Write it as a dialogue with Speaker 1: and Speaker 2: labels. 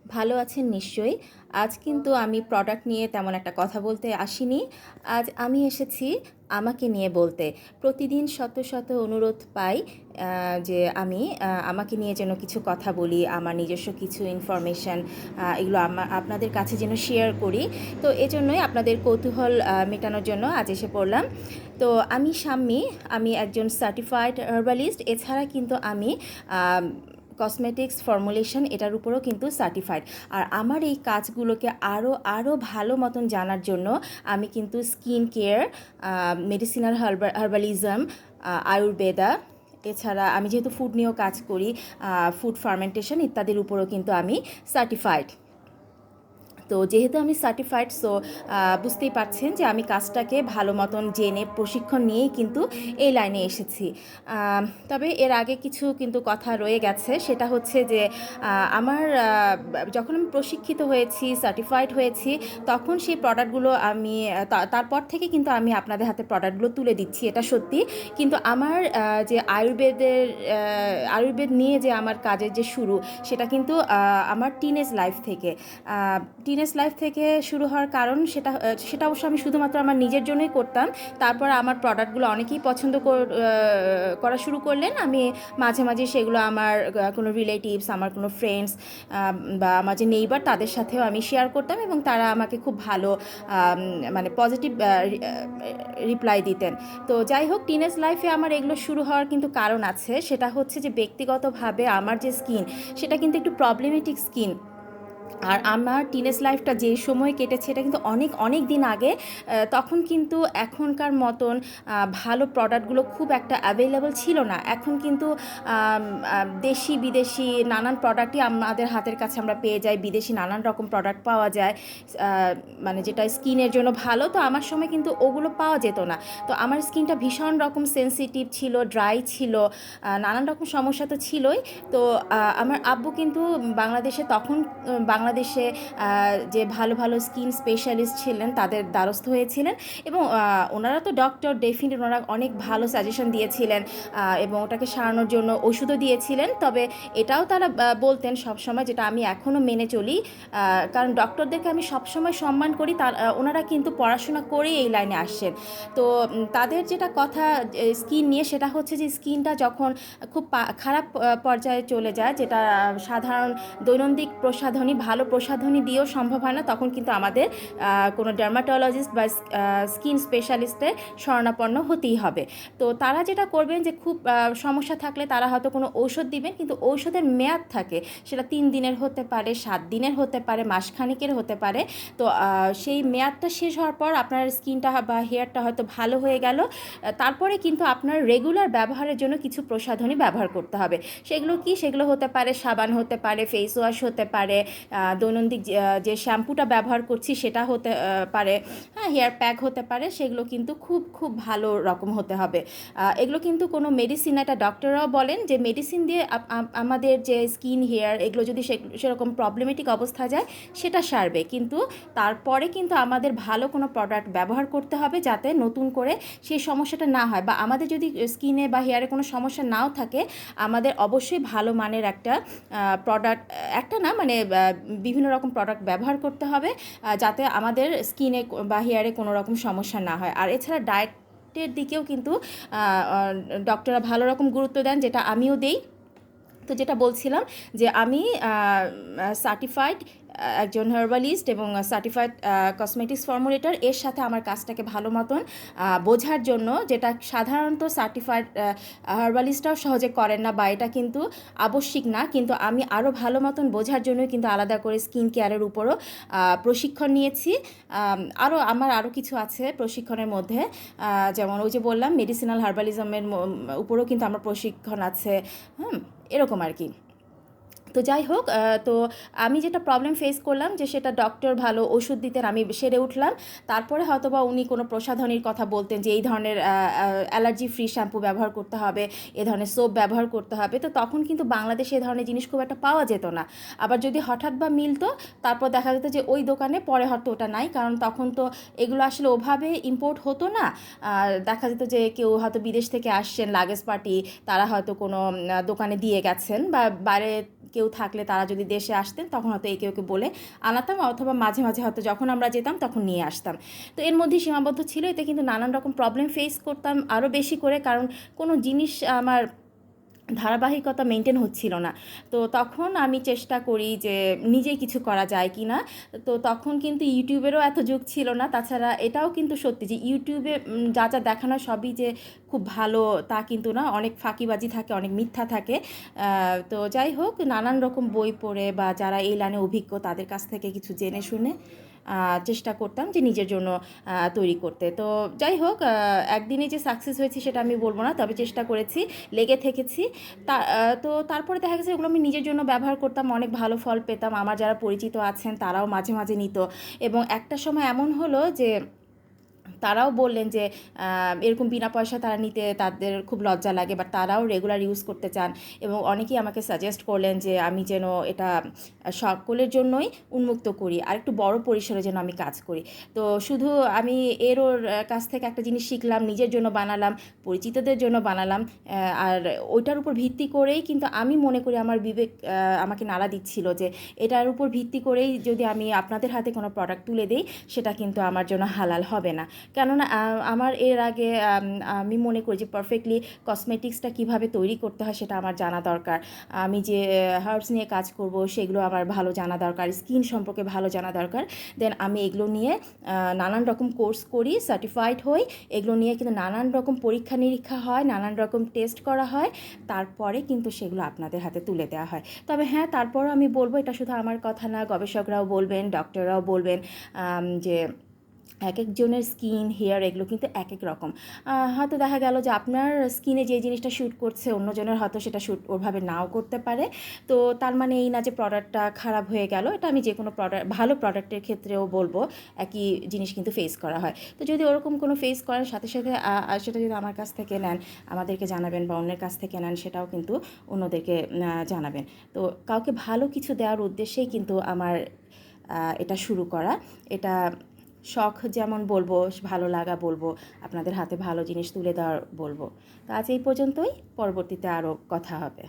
Speaker 1: ভালো আছেন নিশ্চয়ই। আজ কিন্তু আমি প্রোডাক্ট নিয়ে তেমন একটা কথা বলতে আসিনি। আজ আমি এসেছি আমাকে নিয়ে বলতে। প্রতিদিন শত, শত অনুরোধ পাই যে আমি আমাকে নিয়ে যেন কিছু কথা বলি, আমার নিজস্ব কিছু ইনফরমেশন এগুলো আপনাদের কাছে যেন শেয়ার করি। তো এজন্যই আপনাদের কৌতূহল মেটানোর জন্য আজ এসে পড়লাম। তো আমি শাম্মী, আমি একজন সার্টিফাইড হার্বালিস্ট। এছাড়া কিন্তু আমি কসমেটিক্স ফর্মুলেশন এটার উপরেও কিন্তু সার্টিফাইড। আর আমার এই কাজগুলোকে আরও ভালো মতন জানার জন্য আমি কিন্তু স্কিন কেয়ার, মেডিসিনাল হার্বালিজম, আয়ুর্বেদা, এছাড়া আমি যেহেতু ফুড নিয়েও কাজ করি, ফুড ফার্মেন্টেশন ইত্যাদির উপরেও কিন্তু আমি সার্টিফাইড। তো যেহেতু আমি সার্টিফাইড, সো বুঝতেই পারছেন যে আমি কাজটাকে ভালো মতন জেনে প্রশিক্ষণ নিয়েই কিন্তু এই লাইনে এসেছি। তবে এর আগে কিছু কিন্তু কথা রয়ে গেছে, সেটা হচ্ছে যে আমার যখন আমি প্রশিক্ষিত হয়েছি, সার্টিফাইড হয়েছি, তখন সেই প্রোডাক্টগুলো আমি তারপর থেকে কিন্তু আমি আপনাদের হাতে প্রোডাক্টগুলো তুলে দিচ্ছি, এটা সত্যি। কিন্তু আমার যে আয়ুর্বেদ নিয়ে যে আমার কাজের যে শুরু, সেটা কিন্তু আমার টিনেজ লাইফ থেকে শুরু হওয়ার কারণ সেটা অবশ্য আমি শুধুমাত্র আমার নিজের জন্যই করতাম। তারপর আমার প্রোডাক্টগুলো অনেকেই পছন্দ করা শুরু করলেন। আমি মাঝে মাঝে সেগুলো আমার কোনো রিলেটিভস, আমার কোনো ফ্রেন্ডস বা আমার যে নেইবার, তাদের সাথেও আমি শেয়ার করতাম এবং তারা আমাকে খুব ভালো মানে পজিটিভ রিপ্লাই দিতেন। তো যাই হোক, টিনেজ লাইফে আমার এগুলো শুরু হওয়ার কিন্তু কারণ আছে। সেটা হচ্ছে যে ব্যক্তিগতভাবে আমার যে স্কিন, সেটা কিন্তু একটু প্রবলেমেটিক স্কিন। আর আমার টিনেজ লাইফটা যে সময় কেটেছে, এটা কিন্তু অনেক অনেক দিন আগে। তখন কিন্তু এখনকার মতন ভালো প্রোডাক্টগুলো খুব একটা অ্যাভেলেবল ছিল না। এখন কিন্তু দেশি বিদেশি নানান প্রোডাক্টই আমাদের হাতের কাছে আমরা পেয়ে যাই। বিদেশি নানান রকম প্রোডাক্ট পাওয়া যায়, মানে যেটা স্কিনের জন্য ভালো। তো আমার সময় কিন্তু ওগুলো পাওয়া যেত না। তো আমার স্কিনটা ভীষণ রকম সেনসিটিভ ছিল, ড্রাই ছিল, নানান রকম সমস্যা তো ছিলই। তো আমার আব্বু কিন্তু বাংলাদেশে যে ভালো ভালো স্কিন স্পেশালিস্ট ছিলেন, তাদের দ্বারস্থ হয়েছিলেন। এবং ওনারা তো ডক্টর, ডেফিনেট ওনারা অনেক ভালো সাজেশন দিয়েছিলেন এবং ওটাকে সারানোর জন্য ওষুধও দিয়েছিলেন। তবে এটাও তারা বলতেন সবসময়, যেটা আমি এখনও মেনে চলি, কারণ ডক্টরদেরকে আমি সবসময় সম্মান করি। ওনারা কিন্তু পড়াশোনা করেই এই লাইনে আসছেন। তো তাদের যেটা কথা স্কিন নিয়ে, সেটা হচ্ছে যে স্কিনটা যখন খুব খারাপ পর্যায়ে চলে যায়, যেটা সাধারণ দৈনন্দিন ভালো প্রসাধনী দিয়েও সম্ভব হয় না, তখন কিন্তু আমাদের কোনো ডার্মাটোলজিস্ট বা স্কিন স্পেশালিস্টের শরণাপন্ন হতেই হবে। তো তারা যেটা করবেন যে খুব সমস্যা থাকলে তারা হয়তো কোনো ঔষধ দিবেন, কিন্তু ঔষধের মেয়াদ থাকে, সেটা 3 দিনের হতে পারে, 7 দিনের হতে পারে, মাসখানেকের হতে পারে। তো সেই মেয়াদটা শেষ হওয়ার পর আপনার স্কিনটা বা হেয়ারটা হয়তো ভালো হয়ে গেল। তারপরে কিন্তু আপনার রেগুলার ব্যবহারের জন্য কিছু প্রসাধনী ব্যবহার করতে হবে। সেগুলো হতে পারে সাবান, হতে পারে ফেস ওয়াশ, হতে পারে দৈনন্দিন যে শ্যাম্পুটা ব্যবহার করছি সেটা হতে পারে, হ্যাঁ, হেয়ার প্যাক হতে পারে। সেগুলো কিন্তু খুব খুব ভালো রকম হতে হবে। এগুলো কিন্তু কোনো মেডিসিন, একটা ডক্টররাও বলেন যে মেডিসিন দিয়ে আমাদের যে স্কিন, হেয়ার এগুলো যদি সেরকম প্রবলেমেটিক অবস্থা যায়, সেটা সারবে, কিন্তু তারপরে কিন্তু আমাদের ভালো কোনো প্রোডাক্ট ব্যবহার করতে হবে, যাতে নতুন করে সেই সমস্যাটা না হয়। বা আমাদের যদি স্কিনে বা হেয়ারে কোনো সমস্যা নাও থাকে, আমাদের অবশ্যই ভালো মানের একটা প্রোডাক্ট, একটা না মানে বিভিন্ন রকম প্রোডাক্ট ব্যবহার করতে হবে, যাতে আমাদের স্কিনে বা হেয়ারে কোনো রকম সমস্যা না হয়। আর এছাড়া ডায়েটের দিকেও কিন্তু ডক্টররা ভালো রকম গুরুত্ব দেন, যেটা আমিও দেই। তো যেটা বলছিলাম, যে আমি সার্টিফাইড একজন হার্বালিস্ট এবং সার্টিফাইড কসমেটিক্স ফর্মুলেটর। এর সাথে আমার কাজটাকে ভালো মতন বোঝার জন্য, যেটা সাধারণত সার্টিফাইড হার্বালিস্টরাও সহজে করেন না, বা এটা কিন্তু আবশ্যিক না, কিন্তু আমি আরও ভালো মতন বোঝার জন্যই কিন্তু আলাদা করে স্কিন কেয়ারের উপরও প্রশিক্ষণ নিয়েছি। আমার আরও কিছু আছে প্রশিক্ষণের মধ্যে, যেমন ওই যে বললাম মেডিসিনাল হার্বালিজমের উপরেও কিন্তু আমার প্রশিক্ষণ আছে। এরকম আর কি। তো যাই হোক, তো আমি যেটা প্রবলেম ফেস করলাম, যে সেটা ডক্টর ভালো ওষুধ দিতেন, আমি সেরে উঠলাম। তারপরে হয়তো বা উনি কোনো প্রসাধনীর কথা বলতেন, যে এই ধরনের অ্যালার্জি ফ্রি শ্যাম্পু ব্যবহার করতে হবে, এ ধরনের সোপ ব্যবহার করতে হবে। তো তখন কিন্তু বাংলাদেশে এ ধরনের জিনিস খুব একটা পাওয়া যেত না। আবার যদি হঠাৎ বা মিলতো, তারপর দেখা যেত যে ওই দোকানে পরে হয়তো ওটা নাই, কারণ তখন তো এগুলো আসলে ওভাবে ইম্পোর্ট হতো না। আর দেখা যেত যে কেউ হয়তো বিদেশ থেকে আসছেন, লাগেজ পার্টি, তারা হয়তো কোনো দোকানে দিয়ে গেছেন, বা বাইরে কেউ থাকলে তারা যদি দেশে আসতেন তখন হয়তো একে ওকে বলে আনাতাম, অথবা মাঝে মাঝে হয়তো যখন আমরা যেতাম তখন নিয়ে আসতাম। তো এর মধ্যেই সীমাবদ্ধ ছিল, এতে কিন্তু নানান রকম প্রবলেম ফেস করতাম আরও বেশি করে, কারণ কোনো জিনিস আমার ধারাবাহিকতা মেনটেন হচ্ছিল না। তো তখন আমি চেষ্টা করি যে নিজেই কিছু করা যায় কি না। তো তখন কিন্তু ইউটিউবেরও এত যুগ ছিল না, তাছাড়া এটাও কিন্তু সত্যি যে ইউটিউবে যা যা দেখানো সবই যে খুব ভালো তা কিন্তু না, অনেক ফাঁকিবাজি থাকে, অনেক মিথ্যা থাকে। তো যাই হোক, নানান রকম বই পড়ে বা যারা এই লাইনে অভিজ্ঞ তাদের কাছ থেকে কিছু জেনে শুনে চেষ্টা করতাম যে নিজের জন্য তৈরি করতে। তো যাই হোক, একদিনে যে সাকসেস হয়েছি সেটা আমি বলবো না, তবে চেষ্টা করেছি, লেগে থেকেছি। তো তারপরে দেখা গেছে এগুলো আমি নিজের জন্য ব্যবহার করতাম, অনেক ভালো ফল পেতাম, আমার যারা পরিচিত আছেন তারাও মাঝে মাঝে নিত। এবং একটা সময় এমন হলো যে তারাও বললেন যে এরকম বিনা পয়সা তারা নিতে তাদের খুব লজ্জা লাগে, বাট তারাও রেগুলার ইউজ করতে চান। এবং অনেকেই আমাকে সাজেস্ট করলেন যে আমি যেন এটা সকলের জন্যই উন্মুক্ত করি, আর একটু বড় পরিসরে যেন আমি কাজ করি। তো শুধু আমি ওর কাছ থেকে একটা জিনিস শিখলাম, নিজের জন্য বানালাম, পরিচিতদের জন্য বানালাম, আর ওইটার উপর ভিত্তি করেই কিন্তু আমি মনে করি আমার বিবেক আমাকে নাড়া দিচ্ছিল যে এটার উপর ভিত্তি করেই যদি আমি আপনাদের হাতে কোনো প্রোডাক্ট তুলে দিই সেটা কিন্তু আমার জন্য হালাল হবে না। কেননা আমার এর আগে আমি মনে করি যে পারফেক্টলি কসমেটিক্সটা কীভাবে তৈরি করতে হয় সেটা আমার জানা দরকার। আমি যে হার্বস নিয়ে কাজ করব সেগুলো আমার ভালো জানা দরকার, স্কিন সম্পর্কে ভালো জানা দরকার। দেন আমি এগুলো নিয়ে নানান রকম কোর্স করি, সার্টিফাইড হই। এগুলো নিয়ে কিন্তু নানান রকম পরীক্ষা নিরীক্ষা হয়, নানান রকম টেস্ট করা হয়, তারপরে কিন্তু সেগুলো আপনাদের হাতে তুলে দেওয়া হয়। তবে হ্যাঁ, তারপরও আমি বলবো এটা শুধু আমার কথা না, গবেষকরাও বলবেন, ডক্টররাও বলবেন যে এক একজনের স্কিন, হেয়ার এগুলো কিন্তু এক এক রকম। হয়তো দেখা গেল যে আপনার স্কিনে যে জিনিসটা শ্যুট করছে অন্যজনের হয়তো সেটা শ্যুট ওভাবে নাও করতে পারে। তো তার মানে এই না যে প্রোডাক্টটা খারাপ হয়ে গেল। এটা আমি যে কোনো প্রোডাক্ট, ভালো প্রোডাক্টের ক্ষেত্রেও বলবো একই জিনিস কিন্তু ফেস করা হয়। তো যদি ওরকম কোনো ফেস করার সাথে সাথে সেটা যদি আমার কাছ থেকে নেন আমাদেরকে জানাবেন, বা অন্যের কাছ থেকে নেন সেটাও কিন্তু অন্যদেরকে জানাবেন। তো কাউকে ভালো কিছু দেওয়ার উদ্দেশ্যেই কিন্তু আমার এটা শুরু করা। এটা শখ যেমন বলবো, ভালো লাগা বলবো, আপনাদের হাতে ভালো জিনিস তুলে দেওয়ার বলবো। তো আজ এই পর্যন্তই, পরবর্তীতে আরও কথা হবে।